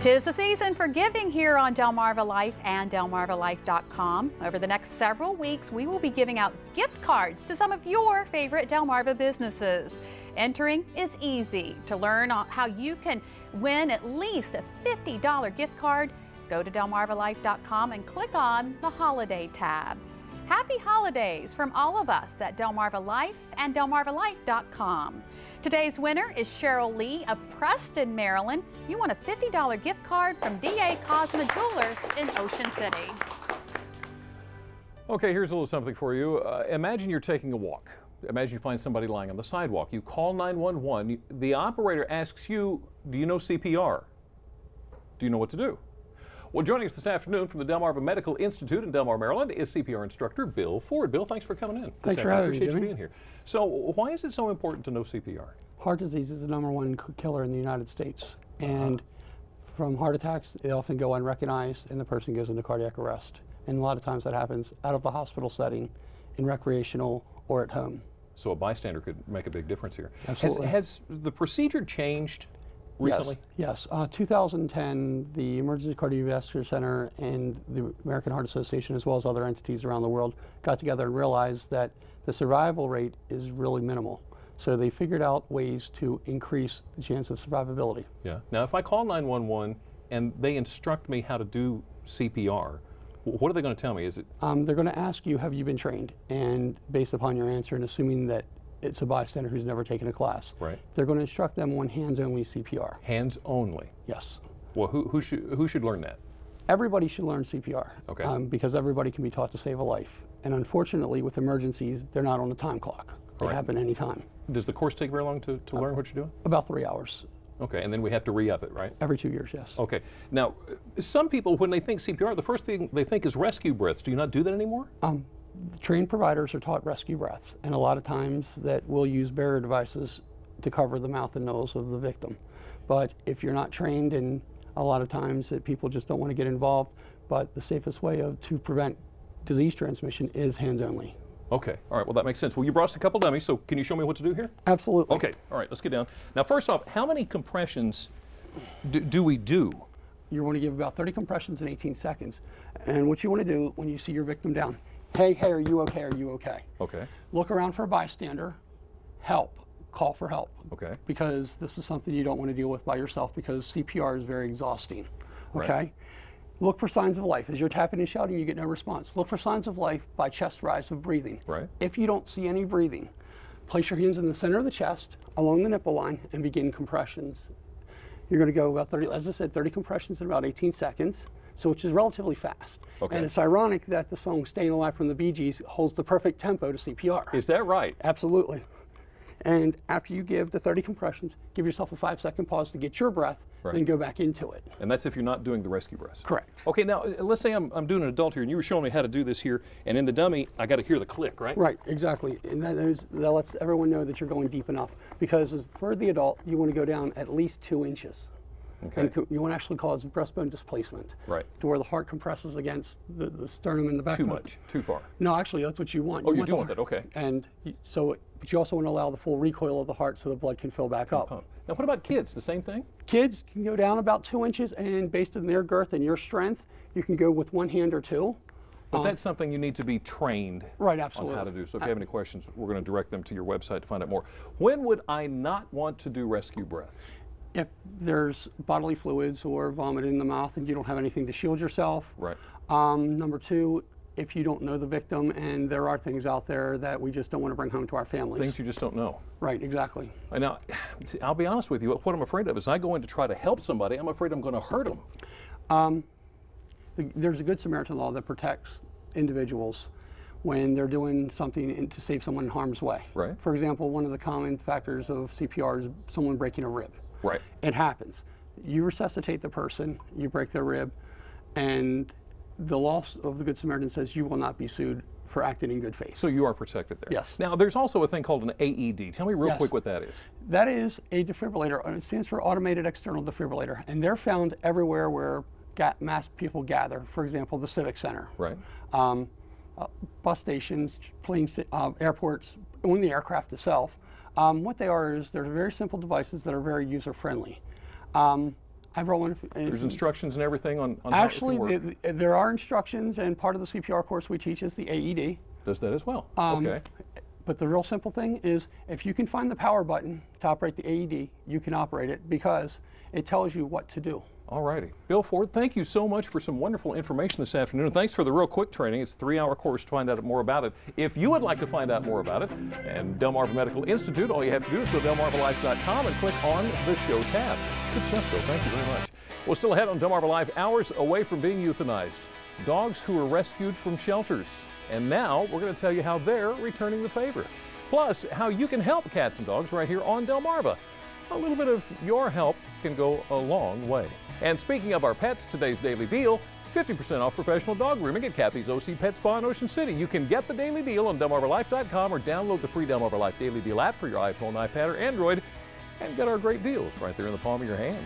'Tis the season for giving here on Delmarva Life and delmarvalife.com. Over the next several weeks, we will be giving out gift cards to some of your favorite Delmarva businesses. Entering is easy. To learn how you can win at least a $50 gift card, go to delmarvalife.com and click on the Holiday tab. Happy holidays from all of us at Delmarva Life and delmarvalife.com. Today's winner is Cheryl Lee of Preston, Maryland. You won a $50 gift card from D.A. Cosma Jewelers in Ocean City. Okay, here's a little something for you. Imagine you're taking a walk. Imagine you find somebody lying on the sidewalk. You call 911. The operator asks you, do you know CPR? Do you know what to do? Well, joining us this afternoon from the Delmarva Medical Institute in Delmar, Maryland is CPR instructor Bill Ford. Bill, thanks for coming in. Thanks for having me, Appreciate Jimmy. you being here. So why is it so important to know CPR? Heart disease is the #1 killer in the United States. And from heart attacks, they often go unrecognized and the person goes into cardiac arrest. And a lot of times that happens out of the hospital setting, in recreational or at home. So a bystander could make a big difference here. Absolutely. Has the procedure changed recently? Yes. 2010, the Emergency Cardiovascular Center and the American Heart Association, as well as other entities around the world, got together and realized that the survival rate is really minimal. So they figured out ways to increase the chance of survivability. Yeah. Now, if I call 911 and they instruct me how to do CPR, what are they going to tell me? Is it? They're going to ask you, have you been trained? And based upon your answer, and assuming that it's a bystander who's never taken a class, Right. they're going to instruct them on hands-only CPR. Hands only? Yes. Well, who should learn that? Everybody should learn CPR. Okay. Because everybody can be taught to save a life. And unfortunately, with emergencies, they're not on a time clock. They Right. happen anytime. Does the course take very long to learn what you're doing? About 3 hours. Okay, and then we have to re-up it, right? Every 2 years, yes. Okay. Now, some people, when they think CPR, the first thing they think is rescue breaths. Do you not do that anymore? The trained providers are taught rescue breaths, and a lot of times that we'll use barrier devices to cover the mouth and nose of the victim. But if you're not trained, and a lot of times that people just don't want to get involved, but the safest way to prevent disease transmission is hands only. Okay, all right, well that makes sense. Well, you brought us a couple dummies, so can you show me what to do here? Absolutely. Okay, all right, let's get down. Now, first off, how many compressions do we do? You want to give about 30 compressions in 18 seconds. And what you want to do when you see your victim down, hey, are you okay, are you okay? Okay. Look around for a bystander, help, call for help. Okay. Because this is something you don't want to deal with by yourself, because CPR is very exhausting, okay? Right. Look for signs of life. As you're tapping and shouting, you get no response. Look for signs of life by chest rise of breathing. Right. If you don't see any breathing, place your hands in the center of the chest, along the nipple line, and begin compressions. You're going to go about 30, as I said, 30 compressions in about 18 seconds, so which is relatively fast. Okay. And it's ironic that the song Staying Alive from the Bee Gees holds the perfect tempo to CPR. Is that right? Absolutely. And after you give the 30 compressions, give yourself a 5-second pause to get your breath, Right. then go back into it. And that's if you're not doing the rescue breaths. Correct. Okay, now let's say I'm doing an adult here, and you were showing me how to do this here, and in the dummy, I got to hear the click, right? Right, exactly. And that lets everyone know that you're going deep enough. Because for the adult, you want to go down at least 2 inches. Okay. And you want to actually cause breastbone displacement. Right. To where the heart compresses against the sternum and the backbone. Too much, too far. No, actually, that's what you want. Oh, you do the want heart- that, okay. And but you also want to allow the full recoil of the heart so the blood can fill back up. Oh. Now, what about kids? The same thing? Kids can go down about 2 inches, and based on their girth and your strength, you can go with 1 hand or 2. But that's something you need to be trained Right, absolutely. on how to do. So if you have any questions, we're going to direct them to your website to find out more. When would I not want to do rescue breaths? If there's bodily fluids or vomit in the mouth and you don't have anything to shield yourself. Right. Number 2, if you don't know the victim and there are things out there that we just don't want to bring home to our families. Things you just don't know. Right, exactly. Now, see, I'll be honest with you. What I'm afraid of is I go in to try to help somebody, I'm afraid I'm going to hurt them. There's a Good Samaritan law that protects individuals when they're doing something to save someone in harm's way. Right. For example, one of the common factors of CPR is someone breaking a rib. Right. It happens. You resuscitate the person, you break their rib, and the law of the Good Samaritan says you will not be sued for acting in good faith. So you are protected there. Yes. Now, there's also a thing called an AED. Tell me real Yes. quick what that is. That is a defibrillator. It stands for Automated External Defibrillator, and they're found everywhere where mass people gather. For example, the Civic Center. Right. Bus stations, airports, on the aircraft itself. What they are is they're very simple devices that are very user-friendly. I roll in. There's instructions and everything on Actually, how it can work. there are instructions, and part of the CPR course we teach is the AED. Does that as well? Okay. But the real simple thing is, if you can find the power button to operate the AED, you can operate it because it tells you what to do. All righty. Bill Ford, thank you so much for some wonderful information this afternoon. Thanks for the real quick training. It's a 3-hour course to find out more about it. If you would like to find out more about it and Delmarva Medical Institute, all you have to do is go to delmarvalife.com and click on the show tab. Good stuff, Bill. Thank you very much. Well, still ahead on Delmarva Life, hours away from being euthanized. Dogs who were rescued from shelters. And now we're going to tell you how they're returning the favor. Plus, how you can help cats and dogs right here on Delmarva. A little bit of your help can go a long way. And speaking of our pets, today's daily deal, 50% off professional dog grooming at Kathy's OC Pet Spa in Ocean City. You can get the daily deal on delmarvalife.com or download the free Delmarva Life Daily Deal app for your iPhone, iPad, or Android and get our great deals right there in the palm of your hand.